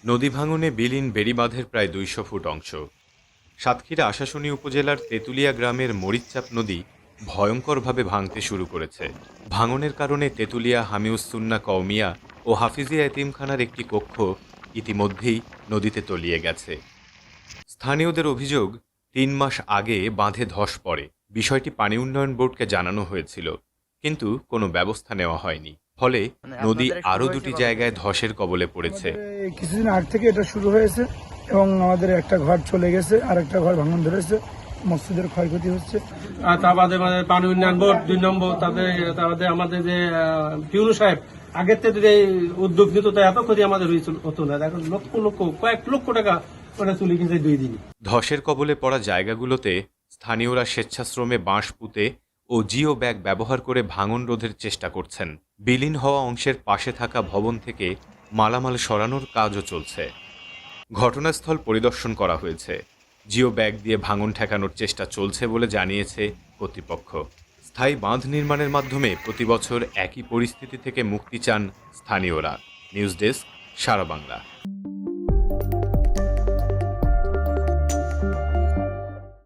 নদী ভাঙনে বিলীন বেড়িবাঁধের প্রায় ২০০ ফুট অংশ। সাতক্ষীরা আশাশুনি উপজেলার তেঁতুলিয়া গ্রামের মরিচচাপ নদী ভয়ঙ্করভাবে ভাঙতে শুরু করেছে। ভাঙনের কারণে তেঁতুলিয়া হামিউস-সুন্নাহ কওমিয়া ও হাফিজিয়া এতিমখানার একটি কক্ষ ইতিমধ্যেই নদীতে তলিয়ে গেছে। স্থানীয়দের অভিযোগ, ৩ মাস আগে বাঁধে ধস পড়ে। বিষয়টি পানি উন্নয়ন বোর্ডকে জানানো হয়েছিল, কিন্তু কোনো ব্যবস্থা নেওয়া হয়নি। ফলে নদী আরও ২টি জায়গায় ধসের কবলে পড়েছে। কিছুদিন আগ থেকে এটা শুরু হয়েছে এবং আমাদের একটা ঘর চলে গেছে, আর একটা ঘর ভাঙন ধরেছে, মসজিদের ক্ষয়ক্ষতি হচ্ছে। আর তা বাদে পানি উন্নয়ন বোর্ড ২ নম্বর, তাদের আমাদের যে পিউনু সাহেব আগের থেকে যে উদ্যোগ নিত, তা এত ক্ষতি আমাদের হতো না। এখন কয়েক লক্ষ টাকা ওটা চলে গেছে 2 দিনে। ধসের কবলে পড়া জায়গাগুলোতে স্থানীয়রা স্বেচ্ছাশ্রমে বাঁশ পুঁতে ও জিও ব্যাগ ব্যবহার করে ভাঙন রোধের চেষ্টা করছেন। বিলীন হওয়া অংশের পাশে থাকা ভবন থেকে মালামাল সরানোর কাজও চলছে। ঘটনাস্থল পরিদর্শন করা হয়েছে। জিও ব্যাগ দিয়ে ভাঙন ঠেকানোর চেষ্টা চলছে বলে জানিয়েছে কর্তৃপক্ষ। স্থায়ী বাঁধ নির্মাণের মাধ্যমে প্রতিবছর একই পরিস্থিতি থেকে মুক্তি চান স্থানীয়রা। নিউজ ডেস্ক, সারা বাংলা।